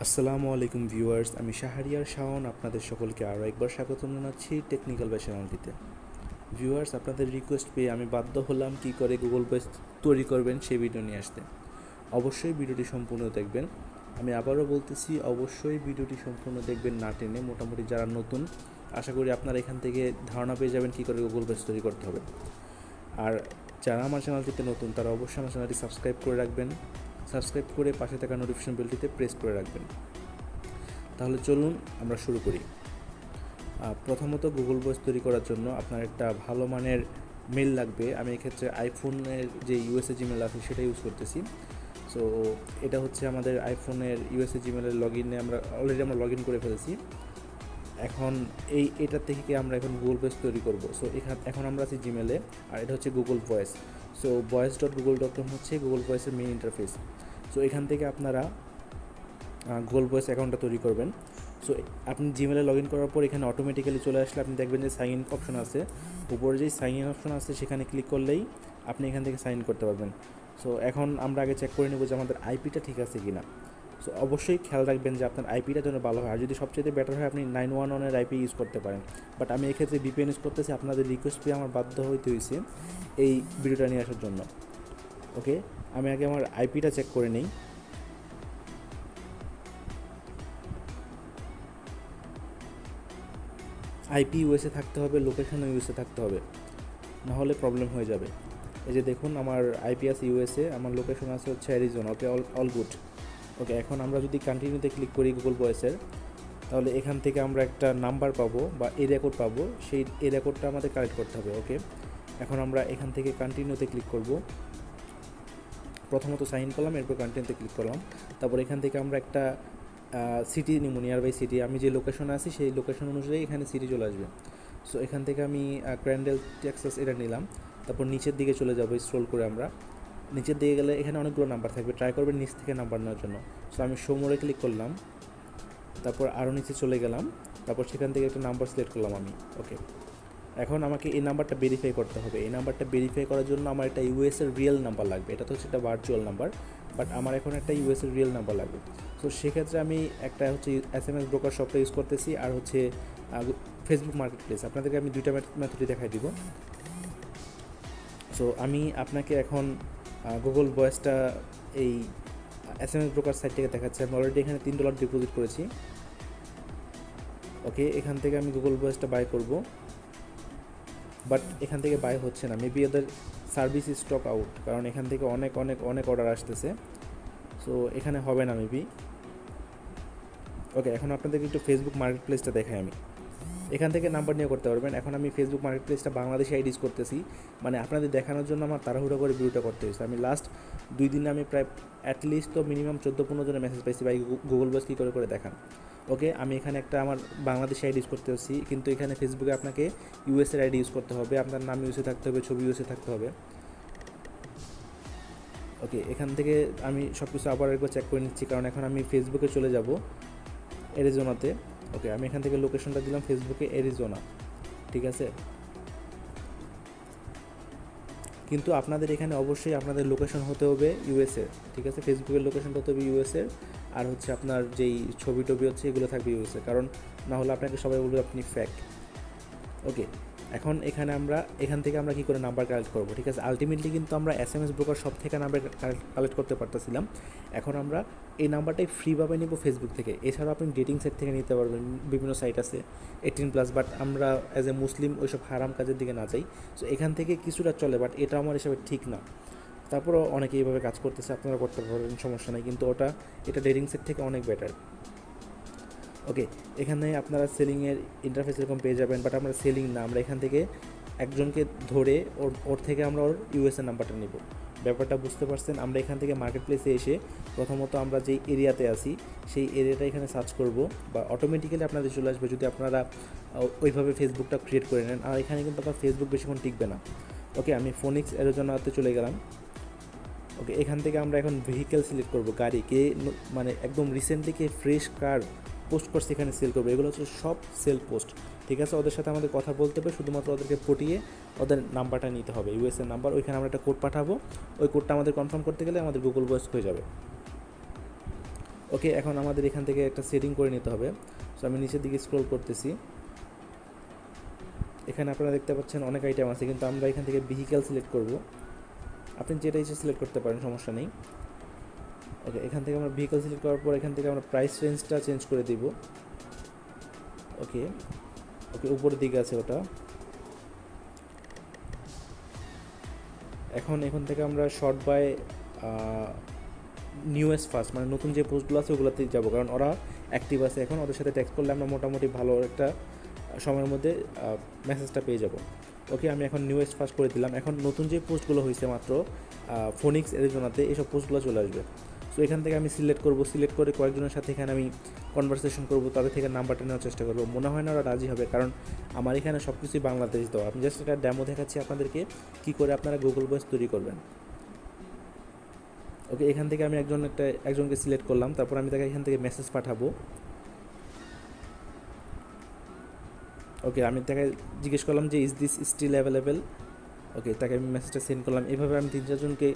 আসসালামু আলাইকুম ভিউয়ার্স, আমি শাহরিয়ার শাওন আপনাদের সকলকে আরও একবার স্বাগতম জানাচ্ছি টেকনিক্যাল বাই চ্যানেলটিতে। ভিউয়ার্স, আপনাদের রিকোয়েস্ট পেয়ে আমি বাধ্য হলাম কী করে গুগল ভয়েস তৈরি করবেন সেই ভিডিও নিয়ে আসতে। অবশ্যই ভিডিওটি সম্পূর্ণ দেখবেন। আমি আবারও বলতেছি, অবশ্যই ভিডিওটি সম্পূর্ণ দেখবেন, না টেনে। মোটামুটি যারা নতুন, আশা করি আপনারা এখান থেকে ধারণা পেয়ে যাবেন কী করে গুগল ভয়েস তৈরি করতে হবে। আর যারা আমার চ্যানেলটিতে নতুন, তারা অবশ্যই আমার চ্যানেলটি সাবস্ক্রাইব করে রাখবেন। সাবস্ক্রাইব করে পাশে থাকা নোটিফিকেশন বেলটিতে প্রেস করে রাখবেন। তাহলে চলুন আমরা শুরু করি। প্রথমত গুগল ভয়েস তৈরি করার জন্য আপনার একটা ভালো মানের মেল লাগবে। আমি এক্ষেত্রে আইফোনের যে ইউএসএ জিমেল আছে সেটা ইউজ করতেছি। সো এটা হচ্ছে আমাদের আইফোনের ইউএসএ জিমেলের লগ ইনে আমরা অলরেডি লগ ইন করে ফেলেছি। এখন এটা থেকে আমরা এখন গুগল ভয়েস তৈরি করব। সো এখন আমরা আছি জিমেলে, আর এটা হচ্ছে গুগল ভয়েস। সো voice.google.com হচ্ছে গুগল ভয়েসের মেইন ইন্টারফেস। সো এখান থেকে আপনারা গুগল ভয়েস অ্যাকাউন্টটা তৈরি করবেন। সো আপনি জিমেলে লগ ইন করার পর এখানে অটোমেটিক্যালি চলে আসলে আপনি দেখবেন যে সাইন ইন অপশন আছে। উপরে যেই সাইন ইন অপশন আছে সেখানে ক্লিক করলেই আপনি এখান থেকে সাইন ইন করতে পারবেন। সো এখন আমরা আগে চেক করে নেব যে আমাদের আইপিটা ঠিক আছে কি না। সো অবশ্যই খেয়াল রাখবেন যে আপনার আইপিটা যেন ভালো হয়। আর যদি সবচেয়ে বেটার হয় আপনি 911-এর আইপি ইউজ করতে পারেন। বাট আমি এক্ষেত্রে ভিপিএন ইউজ করতেছি। আপনাদের রিকোয়েস্ট পেয়ে আমার বাধ্য হইতে হয়েছে এই ভিডিওটা নিয়ে আসার জন্য। ওকে, আমি আগে আমার আইপিটা চেক করে নিই। আইপি ইউএসএ থাকতে হবে, লোকেশনও ইউএসএ থাকতে হবে, নাহলে প্রবলেম হয়ে যাবে। এই যে দেখুন, আমার আইপি আছে ইউএসএ, আমার লোকেশন আছে হচ্ছে অ্যারিজোনা। ওকে, অল গুড। ওকে, এখন আমরা যদি কন্টিনিউতে ক্লিক করি গুগল ভয়েসের, তাহলে এখান থেকে আমরা একটা নাম্বার পাবো বা এরিয়া কোড পাবো। সেই এরিয়া কোডটা আমাদের কালেক্ট করতে হবে। ওকে, এখন আমরা এখান থেকে কন্টিনিউতে ক্লিক করব। প্রথমত সাইন করলাম, এরপর কন্টিনিউতে ক্লিক করলাম। তারপর এখান থেকে আমরা একটা সিটি নিব, নিয়ার বাই সিটি। আমি যে লোকেশনে আছি সেই লোকেশন অনুযায়ী এখানে সিটি চলে আসবে। সো এখান থেকে আমি ক্র্যান্ডেল টেক্সাস এটা নিলাম। তারপর নিচের দিকে চলে যাবো স্ক্রল করে। আমরা নিচের দিকে গেলে এখানে অনেকগুলো নাম্বার থাকবে, ট্রাই করবেন নিচ থেকে নাম্বার নেওয়ার জন্য। সো আমি শো মোরে ক্লিক করলাম, তারপর আরও নিচে চলে গেলাম, তারপর সেখান থেকে একটা নাম্বার সিলেক্ট করলাম আমি। ওকে, এখন আমাকে এই নাম্বারটা ভেরিফাই করতে হবে। এই নাম্বারটা ভেরিফাই করার জন্য আমার একটা ইউএসের রিয়েল নাম্বার লাগবে। এটা তো হচ্ছে একটা ভার্চুয়াল নাম্বার, বাট আমার এখন একটা ইউএসের রিয়েল নাম্বার লাগবে। সো সেক্ষেত্রে আমি একটা হচ্ছে SMS ব্রোকার শপটা ইউজ করতেছি, আর হচ্ছে ফেসবুক মার্কেট প্লেস। আপনাদেরকে আমি দুইটা মেথডই দেখাই দিব। সো আমি আপনাকে এখন গুগল ভয়েসটা এই SMS ব্রোকার সাইট থেকে দেখাচ্ছি। আমি অলরেডি এখানে $3 ডিপোজিট করেছি। ওকে, এখান থেকে আমি গুগল ভয়েসটা বাই করব, বাট এখান থেকে বাই হচ্ছে না। মেবি ওদের সার্ভিস স্টক আউট, কারণ এখান থেকে অনেক অনেক অনেক অর্ডার আসতেছে। সো এখানে হবে না মেবি। ওকে, এখন আপনাদেরকে একটু ফেসবুক মার্কেট প্লেসটা দেখাই। আমি এখান থেকে নাম্বার নিয়ে করতে পারবেন। এখন আমি ফেসবুক মার্কেট প্লেসটা বাংলাদেশি আইডি ইউজ করতেছি, মানে আপনাদের দেখানোর জন্য আমার তাড়াহুড়ো করে ভিডিওটা করতে হয়েছে। আমি লাস্ট 2 দিনে আমি প্রায় অ্যাটলিস্ট তো মিনিমাম 14-15 জনের মেসেজ পাইছি, ভাই গুগল ভয়েস কী করে দেখান। ওকে, আমি এখানে একটা আমার বাংলাদেশি আইডি ইউজ করতে হচ্ছি, কিন্তু এখানে ফেসবুকে আপনাকে ইউএসএর আইডি ইউজ করতে হবে। আপনার নাম ইউএসএ থাকতে হবে, ছবি ইউএসএ থাকতে হবে। ওকে, এখান থেকে আমি সব কিছু আবার একবার চেক করে নিচ্ছি, কারণ এখন আমি ফেসবুকে চলে যাব অ্যারিজোনাতে। ওকে, আমি এখান থেকে লোকেশনটা দিলাম ফেসবুকে অ্যারিজোনা, ঠিক আছে। কিন্তু আপনাদের এখানে অবশ্যই আপনাদের লোকেশন হতে হবে ইউএসএ, ঠিক আছে। ফেসবুকের লোকেশনটা হতে হবে ইউএসএর, আর হচ্ছে আপনার যেই ছবি টবি হচ্ছে এগুলো থাকবে ইউএসএ, কারণ না হলে আপনাকে সবাই বলবে আপনি ফ্যাক। ওকে, এখন এখান থেকে আমরা কী করে নাম্বার কালেক্ট করবো, ঠিক আছে। আলটিমেটলি কিন্তু আমরা SMS ব্রোকার সব থেকে নাম্বার কালেক্ট করতে পারতেছিলাম। এখন আমরা এই নাম্বারটাই ফ্রিভাবে নিব ফেসবুক থেকে। এছাড়াও আপনি ডেটিং সাইট থেকে নিতে পারবেন, বিভিন্ন সাইট আছে 18+, বাট আমরা অ্যাজ এ মুসলিম ওইসব হারাম কাজের দিকে না যাই। সো এখান থেকে কিছুটা চলে, বাট এটা আমার হিসাবে ঠিক না। তারপরও অনেকে এইভাবে কাজ করতেছে, আপনারা করতে পারবেন, সমস্যা নেই, কিন্তু এটা ডেটিং সাইট থেকে অনেক বেটার। ওকে, এখানে আপনারা সেলিংয়ের ইন্টারফেস এরকম পেয়ে যাবেন, বাট আমরা সেলিং না, আমরা এখান থেকে একজনকে ধরে ওর থেকে আমরা ওর ইউএসএ নাম্বারটা নেব। ব্যাপারটা বুঝতে পারছেন। আমরা এখান থেকে মার্কেট প্লেসে এসে প্রথমত আমরা যেই এরিয়াতে আসি সেই এরিয়াটা এখানে সার্চ করব, বা অটোমেটিক্যালি আপনাদের চলে আসবে যদি আপনারা ওইভাবে ফেসবুকটা ক্রিয়েট করে নেন। আর এখানে কিন্তু আপনার ফেসবুক বেশিক্ষণ টিকবে না। ওকে, আমি ফোনিক্স অ্যারিজোনাতে চলে গেলাম। ওকে, এখান থেকে আমরা এখন ভেহিকেল সিলেক্ট করব, গাড়ি কে মানে একদম রিসেন্টলি কে ফ্রেশ কার পোস্ট করছে এখানে সেল করবে। এগুলো হচ্ছে সব সেল পোস্ট, ঠিক আছে। ওদের সাথে আমাদের কথা বলতে হবে, শুধুমাত্র ওদেরকে পটিয়ে ওদের নাম্বারটা নিতে হবে, ইউএসএ নাম্বার। ওইখানে আমরা একটা কোড পাঠাবো, ওই কোডটা আমাদের কনফার্ম করতে গেলে আমাদের গুগল ভয়েস হয়ে যাবে। ওকে, এখন আমাদের এখান থেকে একটা সেটিং করে নিতে হবে। সো আমি নিচের দিকে স্ক্রল করতেছি, এখানে আপনারা দেখতে পাচ্ছেন অনেক আইটেম আছে, কিন্তু আমরা এখান থেকে ভেহিক্যাল সিলেক্ট করব। আপনি যেটা ইচ্ছে সিলেক্ট করতে পারেন, সমস্যা নেই। ওকে, এখান থেকে আমরা ভেহিক্যাল সিলেক্ট করার পর এখান থেকে আমরা প্রাইস রেঞ্জটা চেঞ্জ করে দিব। ওকে ওকে, উপরের দিকে আছে ওটা। এখন থেকে আমরা শর্ট বাই নিউয়েস্ট ফার্স্ট, মানে নতুন যে পোস্টগুলো আছে ওগুলোতেই যাবো, কারণ ওরা অ্যাক্টিভ আছে এখন। ওদের সাথে টেক্সট করলে আমরা মোটামুটি ভালো একটা সময়ের মধ্যে মেসেজটা পেয়ে যাব। ওকে, আমি এখন নিউয়েস্ট ফার্স্ট করে দিলাম। এখন নতুন যে পোস্টগুলো হয়েছে মাত্র ফোনিক্স এরিজোনাতে, এইসব পোস্টগুলো চলে আসবে। সো এখান থেকে আমি সিলেক্ট করে কয়েকজনের সাথে এখানে আমি কনভারসেশন করব, তাদের থেকে নাম্বারটা নেওয়ার চেষ্টা করবো। মনে হয় না ওরা রাজি হবে, কারণ আমার এখানে সব কিছুই বাংলাদেশ। তো আমি জাস্ট একটা ডেমো দেখাচ্ছি আপনাদেরকে কী করে আপনারা গুগল ভয়েস তৈরি করবেন। ওকে, এখান থেকে আমি একজনকে সিলেক্ট করলাম, তারপর আমি তাকে এখান থেকে মেসেজ পাঠাবো। ওকে, আমি তাকে জিজ্ঞেস করলাম যে ইজ দিস স্টিল অ্যাভেলেবেল। ওকে, তাকে আমি মেসেজটা সেন্ড করলাম। এভাবে আমি 3-4জনকে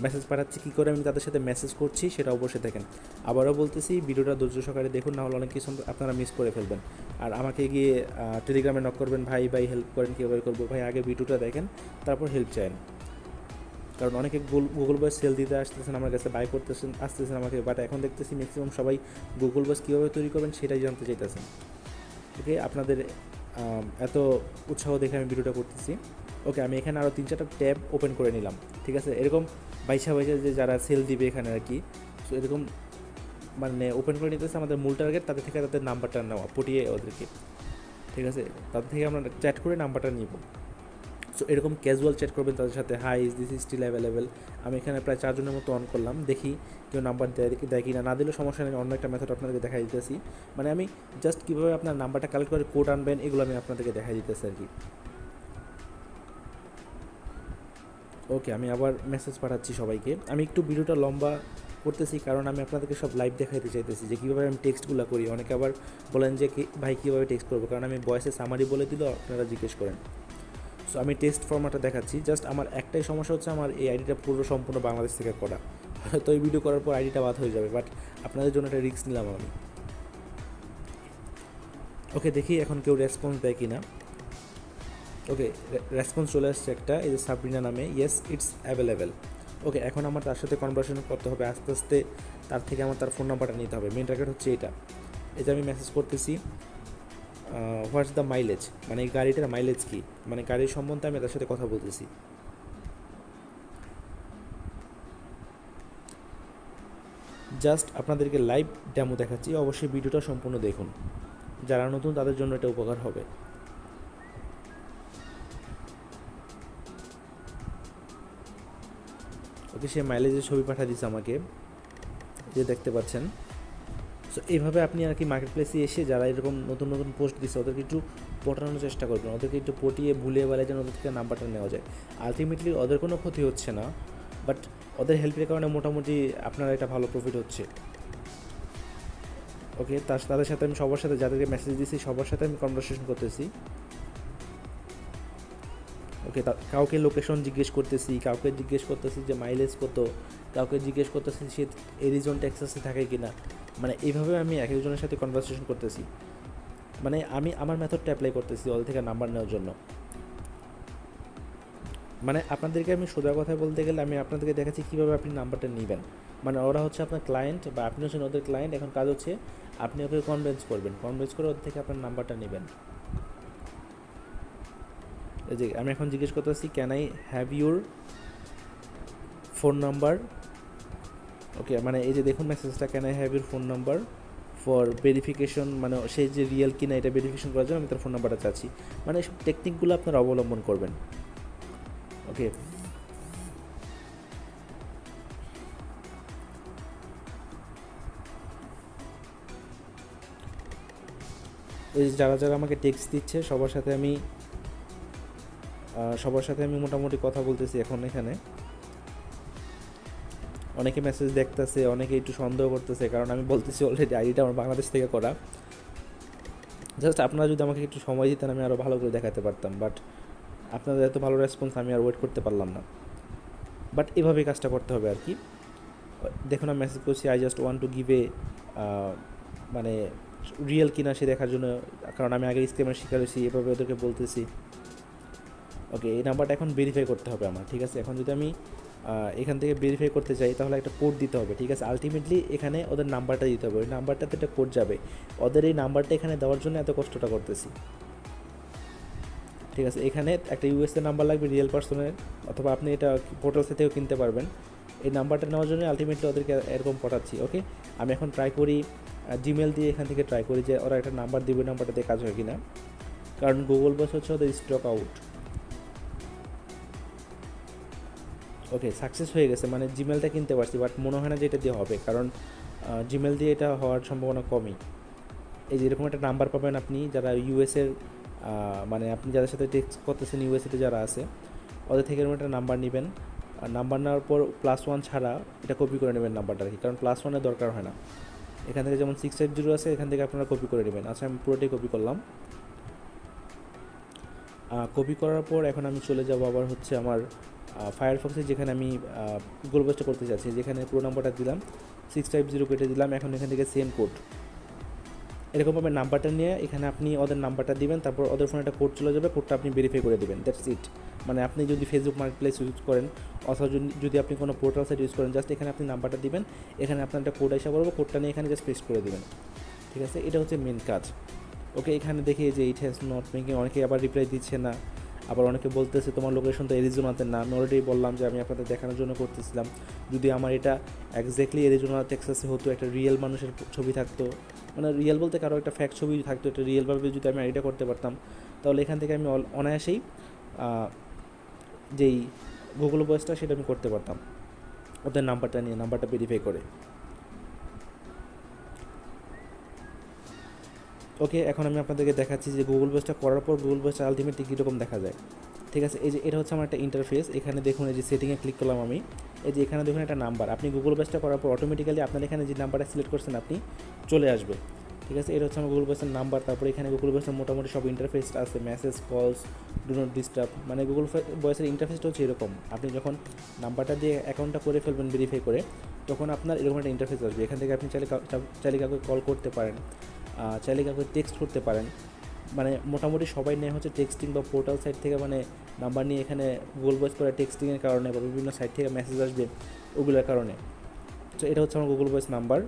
মেসেজ পাঠাচ্ছি। কী করে আমি তাদের সাথে মেসেজ করছি সেটা অবশ্যই দেখেন। আবারও বলতেছি, ভিডিওটা ধৈর্য সহকারে দেখুন, না হলে অনেক কিছু আপনারা মিস করে ফেলবেন। আর আমাকে গিয়ে টেলিগ্রামে নক করবেন, ভাই হেল্প করেন, কীভাবে করবো। ভাই আগে ভিডিওটা দেখেন, তারপর হেল্প চান। কারণ অনেকে গুগল ভয়েস সেল দিতে আসতেছেন আমার কাছে, বাই আসতেছেন আমাকে, বাট এখন দেখতেছি ম্যাক্সিমাম সবাই গুগল ভয়েস কীভাবে তৈরি করবেন সেটাই জানতে চাইতেছেন। ওকে, আপনাদের এত উৎসাহ দেখে আমি ভিডিওটা করতেছি। ওকে, আমি এখানে আরও 3-4টা ট্যাব ওপেন করে নিলাম, ঠিক আছে। এরকম বাইশা যে যারা সেল দিবে এখানে আর কি, সো এরকম মানে ওপেন করে নিতেছে। আমাদের মূল টার্গেট তাদের থেকে তাদের নাম্বারটা নেওয়া, পটিয়ে ওদেরকে, ঠিক আছে। তাদের থেকে আমরা চ্যাট করে নাম্বারটা নিব। সো এরকম ক্যাজুয়াল চ্যাট করবেন তাদের সাথে, hi is this still available. আমি এখানে প্রায় 4জনের মতো অন করলাম, দেখি কেউ নাম্বার দেয় কি না দিলেও সমস্যা নেই, অন্য একটা মেথড আপনাদেরকে দেখাই দিতেছি। মানে আমি জাস্ট কীভাবে আপনার নাম্বারটা কালেক্ট করে কোড আনবেন এগুলো আমি আপনাদেরকে দেখাই দিতেছি আর কি। ওকে, আমি আবার মেসেজ পাঠাচ্ছি সবাইকে। আমি একটু ভিডিওটা লম্বা করতেছি, কারণ আমি আপনাদেরকে সব লাইভ দেখাইতে চাইতেছি যে কীভাবে আমি টেক্সটগুলো করি। অনেকে আবার বলেন যে ভাই কীভাবে টেক্সট করবো, কারণ আমি ভয়েসে সামারি বলে দিলেও আপনারা জিজ্ঞেস করেন। সো আমি টেক্সট ফরম্যাটটা দেখাচ্ছি। জাস্ট আমার একটাই সমস্যা হচ্ছে, আমার এই আইডিটা সম্পূর্ণ বাংলাদেশ থেকে করা। হয়তো এই ভিডিও করার পর আইডিটা বাদ হয়ে যাবে, বাট আপনাদের জন্য একটা রিস্ক নিলাম আমি। ওকে, দেখি এখন কেউ রেসপন্স দেয় কি না। ওকে, রেসপন্স চলে আসছে একটা, এই যে সাবরিনা নামে, ইয়েস ইটস অ্যাভেলেবেল। ওকে, এখন আমার তার সাথে কনভারসেশন করতে হবে আস্তে আস্তে, তার থেকে আমার তার ফোন নাম্বারটা নিতে হবে। মেন টার্গেট হচ্ছে এটা। এই যে আমি মেসেজ করতেছি, হোয়াটস দ্য মাইলেজ, মানে এই গাড়িটার মাইলেজ কী, মানে গাড়ির সম্বন্ধে আমি তার সাথে কথা বলতেছি। জাস্ট আপনাদেরকে লাইভ ডেমো দেখাচ্ছি, অবশ্যই ভিডিওটা সম্পূর্ণ দেখুন, যারা নতুন তাদের জন্য এটা উপকার হবে। ওকে, সে মাইলেজের ছবি পাঠিয়ে দিচ্ছে আমাকে, যে দেখতে পাচ্ছেন। সো এইভাবে আপনি আর কি মার্কেট প্লেসে এসে যারা এরকম নতুন নতুন পোস্ট দিচ্ছে ওদেরকে একটু পটানোর চেষ্টা করবেন, ওদেরকে একটু পটিয়ে ভুলিয়ে বেলা যেন ওদের থেকে নাম্বারটা নেওয়া যায়। আলটিমেটলি ওদের কোনো ক্ষতি হচ্ছে না, বাট ওদের হেল্পের কারণে মোটামুটি আপনার একটা ভালো প্রফিট হচ্ছে। ওকে, তাদের সাথে আমি সবার সাথে যাদেরকে মেসেজ দিচ্ছি সবার সাথে আমি কনভারসেশন করতেছি। ওকে, কাউকে লোকেশন জিজ্ঞেস করতেছি, কাউকে জিজ্ঞেস করতেছি যে মাইলেজ কত, কাউকে জিজ্ঞেস করতেছি সে এরিজন টেক্সাসে থাকে কিনা। মানে এইভাবে আমি এক একজনের সাথে কনভারসেশন করতেছি, মানে আমি আমার মেথডটা অ্যাপ্লাই করতেছি ওদের থেকে নাম্বার নেওয়ার জন্য। মানে আপনাদেরকে আমি সোজা কথা বলতে গেলে আমি আপনাদেরকে দেখাচ্ছি কীভাবে আপনি নাম্বারটা নেবেন। মানে ওরা হচ্ছে আপনার ক্লায়েন্ট বা আপনি হচ্ছেন ওদের ক্লায়েন্ট। এখন কাজ হচ্ছে আপনি ওকে কনভিন্স করবেন, কনভিন্স করে ওদের থেকে আপনার নাম্বারটা নেবেন। এই যে আমি এখন জিজ্ঞেস করতেছি, can I have your phone number. Okay, মানে এই যে দেখুন মেসেজটা, can I have your phone number for verification, মানে সে যে রিয়েল কিনা এটা ভেরিফিকেশন করার জন্য আমি তার ফোন নাম্বারটা চাচ্ছি। মানে এইসব টেকনিকগুলো আপনারা অবলম্বন করবেন। ওকে, এই যারা যারা আমাকে টেক্সট দিচ্ছে সবার সাথে আমি মোটামুটি কথা বলতেছি এখন। এখানে অনেকে মেসেজ দেখতেছে, অনেকে একটু সন্দেহ করতেছে, কারণ আমি বলতেছি অলরেডি আইডিটা আমার বাংলাদেশ থেকে করা। জাস্ট আপনারা যদি আমাকে একটু সময় দিতেন আমি আরও ভালো করে দেখাতে পারতাম, বাট আপনাদের এত ভালো রেসপন্স আমি আর ওয়েট করতে পারলাম না। বাট এভাবেই কাজটা করতে হবে আর কি। দেখুন আমি মেসেজ করছি I just want to give a মানে রিয়েল কিনা সে দেখার জন্য, কারণ আমি আগে স্ক্যামের শিকার হয়েছি, এভাবে ওদেরকে বলতেছি। ওকে, এই নাম্বারটা এখন ভেরিফাই করতে হবে আমার, ঠিক আছে। এখন যদি আমি এখান থেকে ভেরিফাই করতে চাই তাহলে একটা কোড দিতে হবে, ঠিক আছে। আলটিমেটলি এখানে ওদের নাম্বারটা দিতে হবে, ওই নাম্বারটাতে একটা কোড যাবে, ওদের এই নাম্বারটা এখানে দেওয়ার জন্য এত কষ্টটা করতেছি, ঠিক আছে। এখানে একটা ইউএসএ নাম্বার লাগবে রিয়েল পার্সনের, অথবা আপনি এটা পোর্টাল থেকেও কিনতে পারবেন। এই নাম্বারটা নেওয়ার জন্য আলটিমেটলি ওদেরকে এরকম পাঠাচ্ছি। ওকে, আমি এখন ট্রাই করি জিমেল দিয়ে, এখান থেকে ট্রাই করি যে ওরা একটা নাম্বার দিবে, নাম্বারটাতে কাজ হয় কি না, কারণ গুগল বস হচ্ছে ওদের স্টক আউট। ওকে, সাকসেস হয়ে গেছে, মানে জিমেলটা কিনতে পারছি, বাট মনে হয় না যে এটা দিয়ে হবে, কারণ জিমেল দিয়ে এটা হওয়ার সম্ভাবনা কমই। এই যে এরকম একটা নাম্বার পাবেন আপনি, যারা ইউএসের মানে আপনি যাদের সাথে টেক্সট করতেছেন ইউএসএতে যারা আছে, ওদের থেকে এরকম একটা নাম্বার নেবেন। নাম্বার নেওয়ার পর +1 ছাড়া এটা কপি করে নেবেন নাম্বারটা, আর কি, কারণ +1-এর দরকার হয় না। এখান থেকে যেমন 650 আছে, এখান থেকে আপনারা কপি করে নেবেন। আচ্ছা, আমি পুরোটাই কপি করলাম। কপি করার পর এখন আমি চলে যাব আবার হচ্ছে আমার ফায়ারফক্সে, যেখানে আমি গুগল পোস্টটা করতে চাচ্ছি, যেখানে পুরো নাম্বারটা দিলাম, 650 কেটে দিলাম। এখন এখান থেকে সেন্ড কোড, এরকমভাবে নাম্বারটা নিয়ে এখানে আপনি ওদের নাম্বারটা দিবেন, তারপর ওদের ফোনে একটা কোড চলে যাবে, কোডটা আপনি ভেরিফাই করে দেবেন, দ্যাটস ইট। মানে আপনি যদি ফেসবুক মার্কেটপ্লেস ইউজ করেন অথবা যদি আপনি কোনো পোর্টাল সাইট ইউজ করেন, জাস্ট এখানে আপনি নাম্বারটা দিবেন, এখানে আপনার একটা কোড এসে পড়বে, কোডটা নিয়ে এখানে জাস্ট পেস্ট করে দেবেন, ঠিক আছে। এটা হচ্ছে মেন কাজ। ওকে, এখানে দেখি যে ইট হ্যাজ নট মেকিং, অনেকে আবার রিপ্লাই দিচ্ছে না, আবার অনেকে বলতেছে তোমার লোকেশন তো এরিজোনাতে না। আমি অলরেডি বললাম যে আমি আপনাদের দেখানোর জন্য করতেছিলাম, যদি আমার এটা এক্স্যাক্টলি এরিজোনা টেক্সাসে হতো, একটা রিয়েল মানুষের ছবি থাকতো, মানে রিয়েল বলতে কারো একটা ফ্যাক্ট ছবি থাকতো, এটা রিয়েলভাবে যদি আমি এটা করতে পারতাম, তাহলে এখান থেকে আমি অনায়াসেই যেই গুগল ভয়েসটা সেটা আমি করতে পারতাম ওদের নাম্বারটা নিয়ে, নাম্বারটা ভেরিফাই করে। ওকে, এখন আমি আপনাদেরকে দেখাচ্ছি যে গুগল ভয়েসটা করার পর গুগল ভয়েসটা আলটিমেটলি কীরকম দেখা যায়, ঠিক আছে। এই যে এটা হচ্ছে আমার একটা ইন্টারফেস, এখানে দেখুন এই যে সেটিংয়ে ক্লিক করলাম আমি, এই যে এখানে দেখুন একটা নাম্বার, আপনি গুগল ভয়েসটা করার পর অটোমেটিক্যালি আপনার এখানে যে নাম্বারটা সিলেক্ট করছেন আপনি চলে আসবে, ঠিক আছে। এটা হচ্ছে আমার গুগল ভয়েসের নাম্বার। তারপরে এখানে গুগল ভয়েসের মোটামুটি সব ইন্টারফেসটা আছে, মেসেজ, কলস, ডু নট ডিস্টার্ব, মানে গুগল ভয়েসের ইন্টারফেসটা হচ্ছে এরকম। আপনি যখন নাম্বারটা দিয়ে অ্যাকাউন্টটা করে ফেলবেন ভেরিফাই করে, তখন আপনার এরকম একটা ইন্টারফেস আসবে। এখান থেকে আপনি চাইলে কাউকে কল করতে পারেন, চাইলে কাউকে টেক্সট করতে পারেন, মানে মোটামুটি সবাই নেয় হচ্ছে টেক্সটিং বা পোর্টাল সাইট থেকে, মানে নাম্বার নিয়ে এখানে গুগল ভয়েস করে টেক্সটিংয়ের কারণে বা বিভিন্ন সাইট থেকে মেসেজ আসবে ওগুলোর কারণে। তো এটা হচ্ছে আমার গুগল ভয়েস নাম্বার।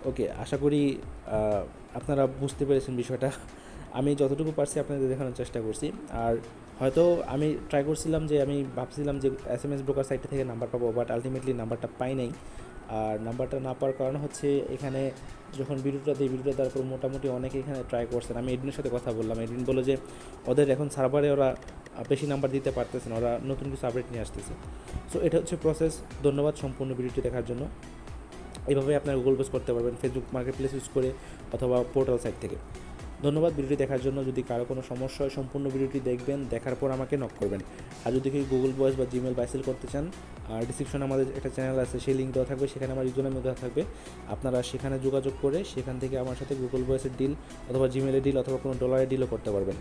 ওকে, আশা করি আপনারা বুঝতে পেরেছেন বিষয়টা। আমি যতটুকু পারছি আপনাদের দেখানোর চেষ্টা করছি। আর হয়তো আমি ট্রাই করছিলাম যে আমি ভাবছিলাম যে SMS ব্রোকার সাইটটা থেকে নাম্বার পাবো, বাট আলটিমেটলি নাম্বারটা পাই নাই। আর নাম্বারটা না পাওয়ার কারণ হচ্ছে এখানে যখন ভিডিওটা দিই, ভিডিওটা দেওয়ার পর মোটামুটি অনেকে এখানে ট্রাই করছেন। আমি এডমিনের সাথে কথা বললাম, এডমিন বললো যে ওদের এখন সার্ভারে ওরা বেশি নাম্বার দিতে পারতেছে না, ওরা নতুন কিছু আপডেট নিয়ে আসতেছে। সো এটা হচ্ছে প্রসেস। ধন্যবাদ সম্পূর্ণ ভিডিওটি দেখার জন্য। এইভাবে আপনারা গুগল পোস্ট করতে পারবেন ফেসবুক মার্কেটপ্লেস ইউজ করে অথবা পোর্টাল সাইট থেকে। ধন্যবাদ ভিডিওটি দেখার জন্য। যদি কারো কোনো সমস্যা হয় সম্পূর্ণ ভিডিওটি দেখবেন, দেখার পর আমাকে নক করবেন। আর যদি কেউ গুগল ভয়েস বা জিমেল বাইসেল করতে চান, ডিসক্রিপশনে আমাদের একটা চ্যানেল আছে, সেই লিঙ্ক দেওয়া থাকবে, সেখানে আমার ইউজারনেম দেওয়া থাকবে। আপনারা সেখানে যোগাযোগ করে সেখান থেকে আমার সাথে গুগল ভয়েসের ডিল অথবা জিমেলের ডিল অথবা কোনো ডলারের ডিলও করতে পারবেন।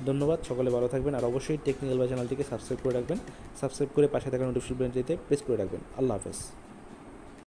ধন্যবাদ, সকলে ভালো থাকবেন। আর অবশ্যই টেকনিক্যাল বাই চ্যানেলটিকে সাবস্ক্রাইব করে রাখবেন, সাবস্ক্রাইব করে পাশে থাকা নোটিফিকেশন বেলটিতে প্রেস করে রাখবেন। আল্লাহ হাফেজ।